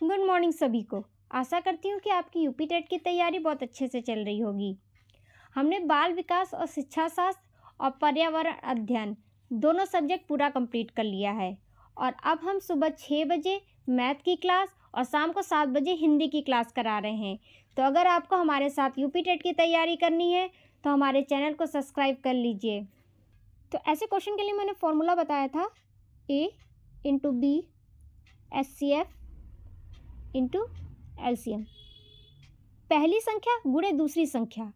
Good morning सभी को। आशा करती हूँ कि आपकी यूपी टेट की तैयारी बहुत अच्छे से चल रही होगी। हमने बाल विकास और शिक्षा शास्त्र और पर्यावरण अध्ययन दोनों सब्जेक्ट पूरा कंप्लीट कर लिया है और अब हम सुबह 6 बजे मैथ की क्लास और शाम को 7 बजे हिंदी की क्लास करा रहे हैं। तो अगर आपको हमारे साथ यूपी टेट की तैयारी करनी है तो हमारे चैनल को सब्सक्राइब कर लीजिए। तो ऐसे क्वेश्चन के लिए मैंने फॉर्मूला बताया था A into B SCF into LCM। पहली संख्या गुणे दूसरी संख्या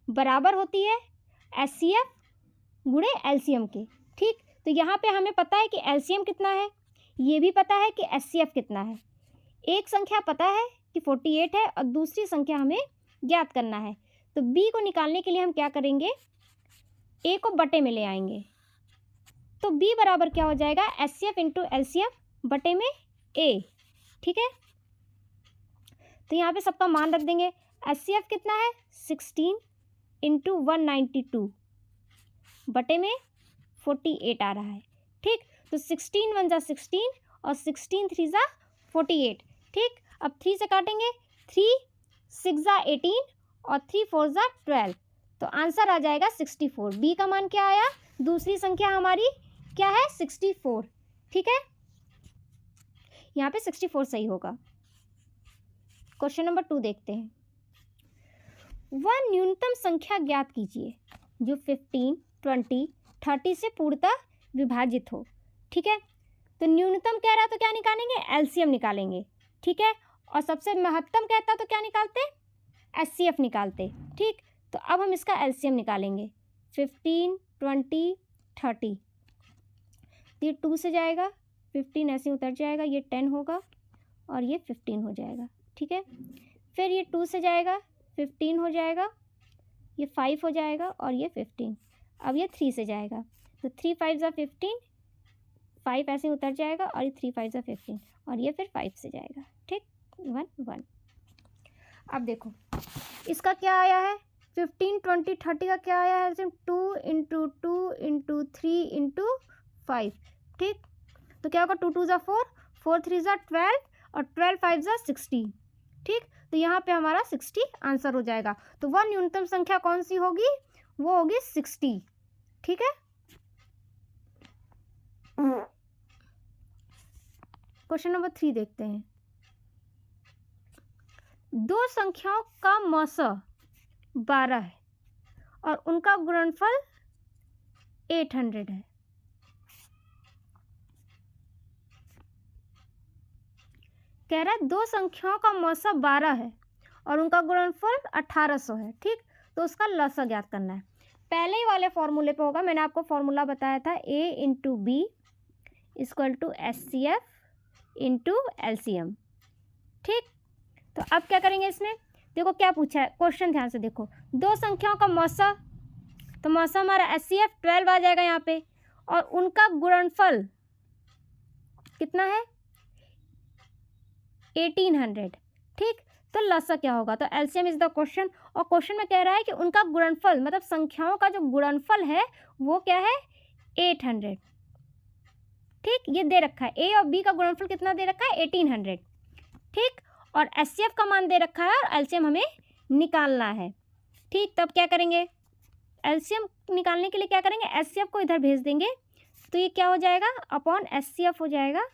बराबर होती है SCF गुणे LCM के। ठीक, तो यहाँ पे हमें पता है कि LCM कितना है, ये भी पता है कि SCF कितना है। एक संख्या पता है कि 48 है और दूसरी संख्या हमें ज्ञात करना है। तो B को निकालने के लिए हम क्या करेंगे, A को बटे में ले आएंगे। तो B बराबर क्या हो जाएगा, SCF इंटू LCM बटे में A। ठीक है, तो यहाँ पे सबका मान रख देंगे। SCF कितना है, 16 इंटू 192 बटे में 48 आ रहा है। ठीक, तो 16 1 जा 16 और 16 3 जा 48। ठीक, अब 3 से काटेंगे, 3 6 जा 18 और 3 4 जा 12। तो आंसर आ जाएगा 64। बी का मान क्या आया, दूसरी संख्या हमारी क्या है, 64। ठीक है, यहाँ पे 64 सही होगा। क्वेश्चन नंबर 2 देखते हैं। वह न्यूनतम संख्या ज्ञात कीजिए जो 15, 20, 30 से पूर्णतः विभाजित हो। ठीक है, तो न्यूनतम कह रहा तो क्या निकालेंगे, LCM निकालेंगे। ठीक है, और सबसे महत्तम कहता तो क्या निकालते, SCF निकालते। ठीक, तो अब हम इसका LCM निकालेंगे। 15, 20, 30, ये 2 से जाएगा, 15 ऐसे उतर जाएगा, ये 10 होगा और ये 15 हो जाएगा। ठीक है, फिर ये 2 से जाएगा, 15 हो जाएगा, ये 5 हो जाएगा और ये 15। अब ये 3 से जाएगा, तो 3 5 जा 15, 5 ऐसे उतर जाएगा और ये 3 5 जा 15 और ये फिर 5 से जाएगा। ठीक, 1 1। अब देखो इसका क्या आया है, 15, 20, 30 का क्या आया है, 2 इंटू 2 इंटू 3 इंटू 5। ठीक, तो क्या होगा, 2 2 जा 4, 4 3 जा 12 और 12 5 जा 60। ठीक, तो यहाँ पे हमारा 60 आंसर हो जाएगा। तो वह न्यूनतम संख्या कौन सी होगी, वो होगी 60। ठीक है, क्वेश्चन नंबर 3 देखते हैं। दो संख्याओं का मौसा 12 है और उनका गुणनफल 800 है। कह रहा है दो संख्याओं का मौसा 12 है और उनका गुणनफल 1800 है। ठीक, तो उसका लसा ज्ञात करना है। पहले ही वाले फॉर्मूले पे होगा, मैंने आपको फॉर्मूला बताया था A into B equal to SCF into LCM। ठीक, तो अब क्या करेंगे, इसमें देखो क्या पूछा है क्वेश्चन, ध्यान से देखो। दो संख्याओं का मौसा, तो मौसा हमारा SCF 12 आ जाएगा यहाँ पे, और उनका गुणनफल कितना है, 1800। ठीक, तो लसा क्या होगा, तो LCM इज द क्वेश्चन, और क्वेश्चन में कह रहा है कि उनका गुणनफल मतलब संख्याओं का जो गुणनफल है वो क्या है, 800। ठीक, ये दे रखा है, A और B का गुणनफल कितना दे रखा है, 1800। ठीक, और SCF का मान दे रखा है और LCM हमें निकालना है। ठीक, तब क्या करेंगे, LCM निकालने के लिए क्या करेंगे, SCF को इधर भेज देंगे, तो ये क्या हो जाएगा, अपॉन SCF हो जाएगा।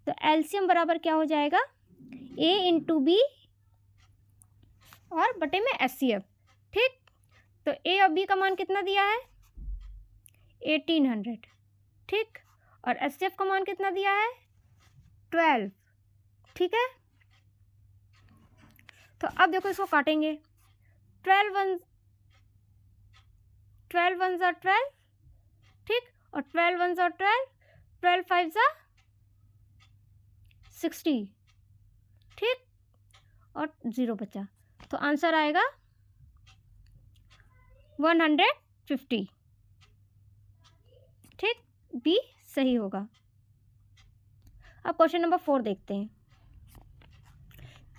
तो LCM बराबर क्या हो जाएगा, A इंटू बी और बटे में SCF। ठीक, तो A और B का मान कितना दिया है, 1800। ठीक, और SCF का मान कितना दिया है, 12। ठीक है, तो अब देखो इसको काटेंगे, 12 1 जा 12। ठीक, और 12 1 जा 12, 12 5 जा 60। ठीक, और 0 बचा, तो आंसर आएगा 150। ठीक, बी सही होगा। अब क्वेश्चन नंबर 4 देखते हैं।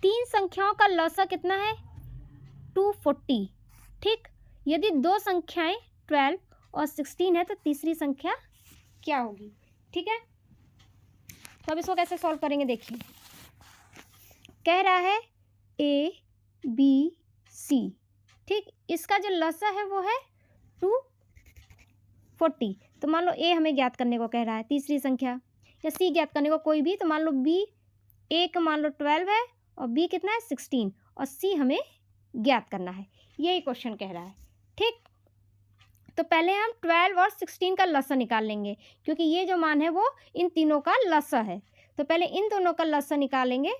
तीन संख्याओं का लसा कितना है, 240। ठीक, यदि दो संख्याएं 12 और 16 है तो तीसरी संख्या क्या होगी। ठीक है, तो अब इसको कैसे सॉल्व करेंगे देखिए, कह रहा है A B C, ठीक, इसका जो लसा है वो है 240। तो मान लो A हमें ज्ञात करने को कह रहा है तीसरी संख्या, या C ज्ञात करने को कोई भी, तो मान लो B, A का मान लो 12 है और B कितना है 16 और C हमें ज्ञात करना है, यही क्वेश्चन कह रहा है। ठीक, तो पहले हम 12 और 16 का लसा निकाल लेंगे, क्योंकि ये जो मान है वो इन तीनों का लसा है। तो पहले इन दोनों का लसा निकालेंगे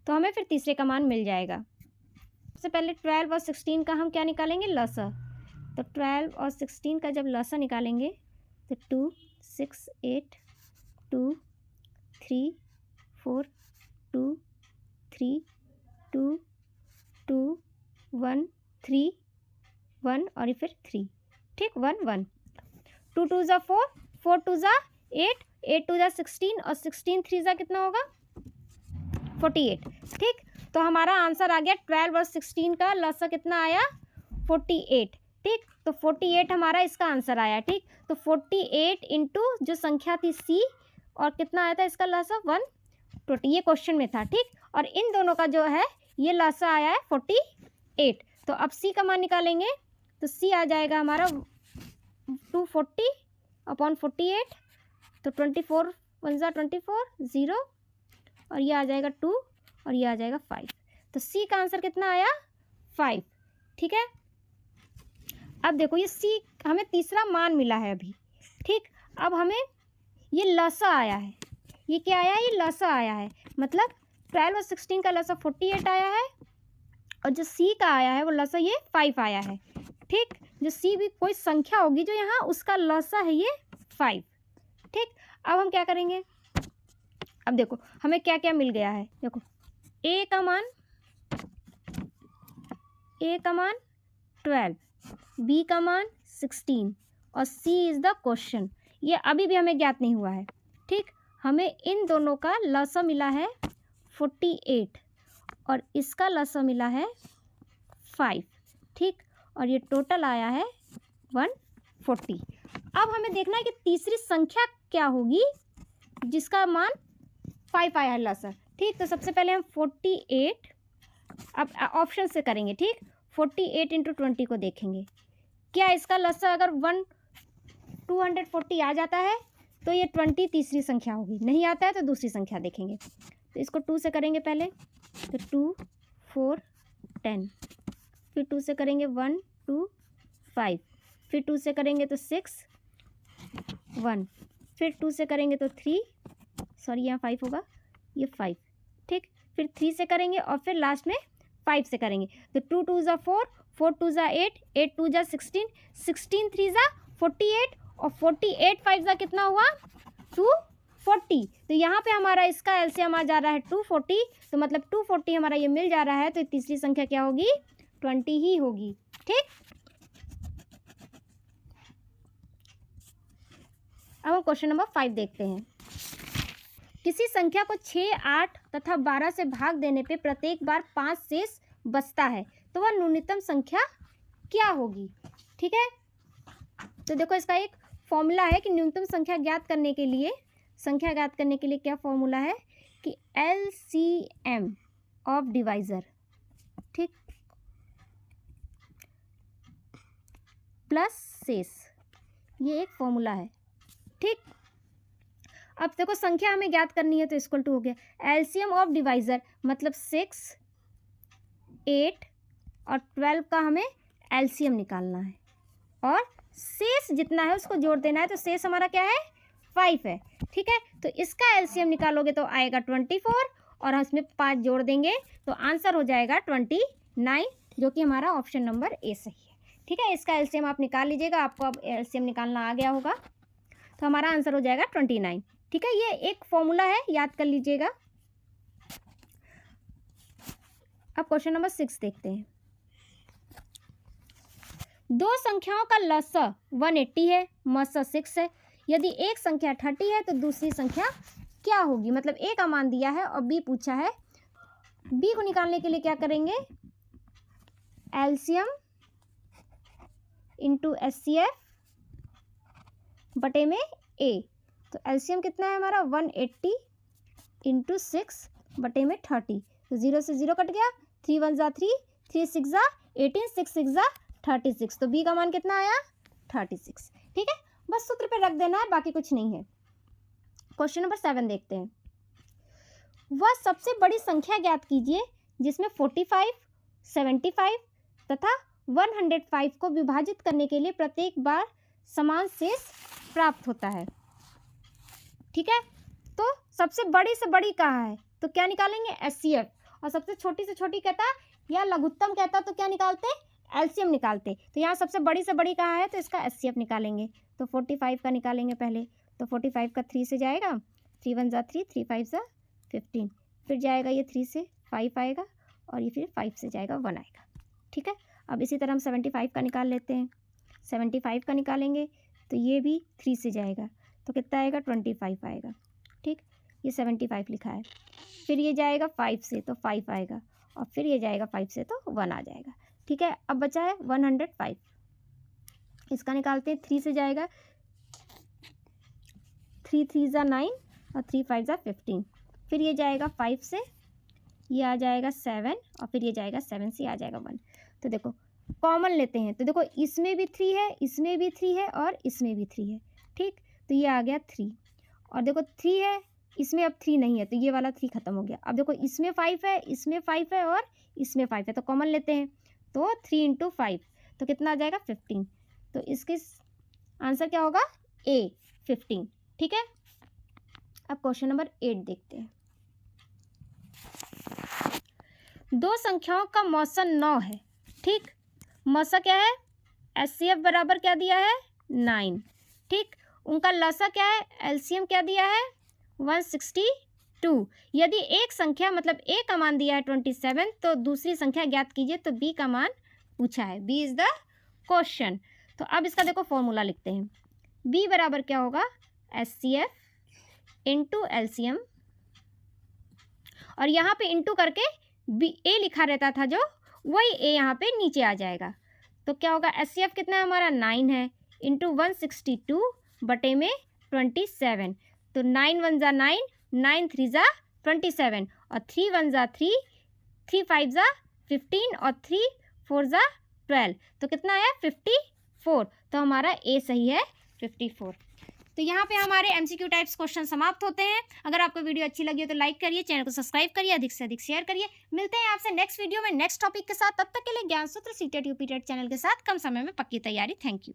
तो हमें फिर तीसरे का मान मिल जाएगा। सबसे पहले 12 और 16 का हम क्या निकालेंगे, लसा। तो 12 और 16 का जब लसा निकालेंगे तो 2 6 8 2 3 4 2 3 2 2 1 3 1 और ये फिर 3, ठीक, 1 1, 2 2 ज़ा 4, 4 2 ज़ा 8, 8 2 ज़ा 16 और 16 3 ज़ा कितना होगा 48। ठीक, तो हमारा आंसर आ गया 12 और 16 का लसा कितना आया 48। ठीक, तो 48 हमारा इसका आंसर आया। ठीक, तो 48 इंटू जो संख्या थी C और कितना आया था इसका लसा 120, ये क्वेश्चन में था। ठीक, और इन दोनों का जो है ये लसा आया है 48। तो अब C का मान निकालेंगे तो C आ जाएगा हमारा 240 अपॉन 48, तो 24 1 ज़ा 24 0 और ये आ जाएगा 2 और ये आ जाएगा 5। तो C का आंसर कितना आया 5। ठीक है, अब देखो ये C हमें तीसरा मान मिला है अभी। ठीक, अब हमें ये लसा आया है, ये क्या आया है, ये लसा आया है, मतलब 12 और 16 का लसा 48 आया है और जो C का आया है वो लसा ये 5 आया है। ठीक, जो C भी कोई संख्या होगी जो यहाँ उसका लसा है ये 5। ठीक, अब हम क्या करेंगे, अब देखो हमें क्या क्या मिल गया है, देखो A का मान 12, B का मान 16 और C इज़ द क्वेश्चन, ये अभी भी हमें ज्ञात नहीं हुआ है। ठीक, हमें इन दोनों का लसा मिला है 48 और इसका लसा मिला है 5। ठीक, और ये टोटल आया है 140। अब हमें देखना है कि तीसरी संख्या क्या होगी जिसका मान 5 आया है लसा। ठीक, तो सबसे पहले हम 48 अब ऑप्शन से करेंगे। ठीक, 48 इंटू 20 को देखेंगे, क्या इसका लसा अगर 240 आ जाता है तो ये 20 तीसरी संख्या होगी, नहीं आता है तो दूसरी संख्या देखेंगे। तो इसको 2 से करेंगे पहले, तो 2 4 10, फिर 2 से करेंगे 1 2 5, फिर 2 से करेंगे तो 6 1, फिर 2 से करेंगे तो 3, सॉरी यहाँ 5 होगा, ये 5। ठीक, फिर 3 से करेंगे और फिर लास्ट में 5 से करेंगे। तो 2 2 ज़ा 4, 4 2 ज़ा 8, 8 2 ज़ा 16, 16 3 ज़ा 48 और 48 5 ज़ा कितना हुआ 240। तो यहाँ पे हमारा इसका एलसीएम आ जा रहा है 240, तो मतलब 240 हमारा ये मिल जा रहा है, तो तीसरी संख्या क्या होगी 20 ही होगी। ठीक, अब हम क्वेश्चन नंबर 5 देखते हैं। किसी संख्या को 6, 8 तथा 12 से भाग देने पे प्रत्येक बार 5 शेष बचता है, तो वह न्यूनतम संख्या क्या होगी। ठीक है, तो देखो इसका एक फॉर्मूला है कि न्यूनतम संख्या ज्ञात करने के लिए क्या फॉर्मूला है कि LCM ऑफ डिवाइज़र, ठीक, प्लस शेष, ये एक फॉर्मूला है। ठीक, अब देखो संख्या हमें ज्ञात करनी है तो इक्वल टू हो गया एलसीएम ऑफ डिवाइज़र, मतलब 6, 8 और 12 का हमें एलसीएम निकालना है और शेष जितना है उसको जोड़ देना है। तो शेष हमारा क्या है 5 है। ठीक है, तो इसका एलसीएम निकालोगे तो आएगा 24 और इसमें 5 जोड़ देंगे तो आंसर हो जाएगा 29, जो कि हमारा ऑप्शन नंबर ए सही है। ठीक है, इसका एलसीएम आप निकाल लीजिएगा, आपको अब एलसीएम निकालना आ गया होगा, तो हमारा आंसर हो जाएगा 29। ठीक है, ये एक फॉर्मूला है, याद कर लीजिएगा। अब क्वेश्चन नंबर 6 देखते हैं। दो संख्याओं का लसा 180 है, मसा 6 है। यदि एक संख्या 30 है तो दूसरी संख्या क्या होगी। मतलब ए का मान दिया है और बी पूछा है, बी को निकालने के लिए क्या करेंगे, एलसीएम इंटू एचसीएफ बटे में ए। तो एलसीएम कितना है हमारा 180 इंटू 6 बटे में 30, तो 0 से 0 कट गया, 3 1 जा 3, 3 6 जा 18, 6 6 जा 36, तो बी का मान कितना आया 36। ठीक है, बस सूत्र पे रख देना है, बाकी कुछ नहीं है। क्वेश्चन नंबर 7 देखते हैं। वह सबसे बड़ी संख्या ज्ञात कीजिए जिसमें 45, 75 तथा 105 को विभाजित करने के लिए प्रत्येक बार समान शेष प्राप्त होता है। ठीक है, तो सबसे बड़ी से बड़ी कहा है तो क्या निकालेंगे HCF, और सबसे छोटी से छोटी कहता या लघुत्तम कहता तो क्या निकालते LCM निकालते। तो यहाँ सबसे बड़ी से बड़ी कहा है तो इसका HCF निकालेंगे, तो 45 का निकालेंगे पहले, तो 45 का 3 से जाएगा, 3 1 जा 3, 3 5 जा 15, फिर जाएगा ये 3 से 5 आएगा, और ये फिर 5 से जाएगा 1 आएगा। ठीक है, अब इसी तरह हम 75 का निकाल लेते हैं। 75 का निकालेंगे तो ये भी 3 से जाएगा, तो कितना आएगा 25 आएगा। ठीक, ये 75 लिखा है। फिर ये जाएगा 5 से तो 5 आएगा, और फिर ये जाएगा 5 से तो 1 आ जाएगा। ठीक है, अब बचा है 105, इसका निकालते हैं। 3 से जाएगा, 3 3 जा 9 और 3 5 जा 15, फिर ये जाएगा 5 से, ये आ जाएगा 7, और फिर ये जाएगा 7 से आ जाएगा 1। तो देखो कॉमन लेते हैं, तो देखो इसमें भी 3 है, इसमें भी 3 है, और इसमें भी 3 है। ठीक, तो ये आ गया 3, और देखो 3 है, इसमें अब 3 नहीं है, तो ये वाला 3 खत्म हो गया। अब देखो इसमें 5 है, इसमें 5 है, और इसमें 5 है, तो कॉमन लेते हैं, तो 3 × 5 तो कितना आ जाएगा 15। तो इसके आंसर क्या होगा A 15। ठीक है, अब क्वेश्चन नंबर 8 देखते हैं। दो संख्याओं का मौसा 9 है। ठीक, मौसा क्या है HCF बराबर क्या दिया है 9। ठीक, उनका लसा क्या है LCM क्या दिया है 162। यदि एक संख्या मतलब A का मान दिया है 27 तो दूसरी संख्या ज्ञात कीजिए, तो B का मान पूछा है। B is the question. तो अब इसका देखो फॉर्मूला लिखते हैं। B बराबर क्या होगा HCF इंटू LCM, और यहाँ पे इंटू करके A लिखा रहता था जो, वही A यहाँ पे नीचे आ जाएगा। तो क्या होगा HCF कितना है हमारा 9 है, इंटू 162 बटे में 27, तो 9 1 जा 9, 9 3 जा 27, और 3 1 जा 3, 3 5 जा 15, और 3 4 जा 12, तो कितना आया 54। तो हमारा A सही है 54। तो यहाँ पे हमारे MCQ टाइप्स क्वेश्चन समाप्त होते हैं। अगर आपको वीडियो अच्छी लगी हो तो लाइक करिए, चैनल को सब्सक्राइब करिए, अधिक से अधिक शेयर करिए। मिलते हैं आपसे नेक्स्ट वीडियो में नेक्स्ट टॉपिक के साथ। तब तक के लिए ज्ञान सूत्र CTET UPTET चैनल के साथ कम समय में पक्की तैयारी। Thank you.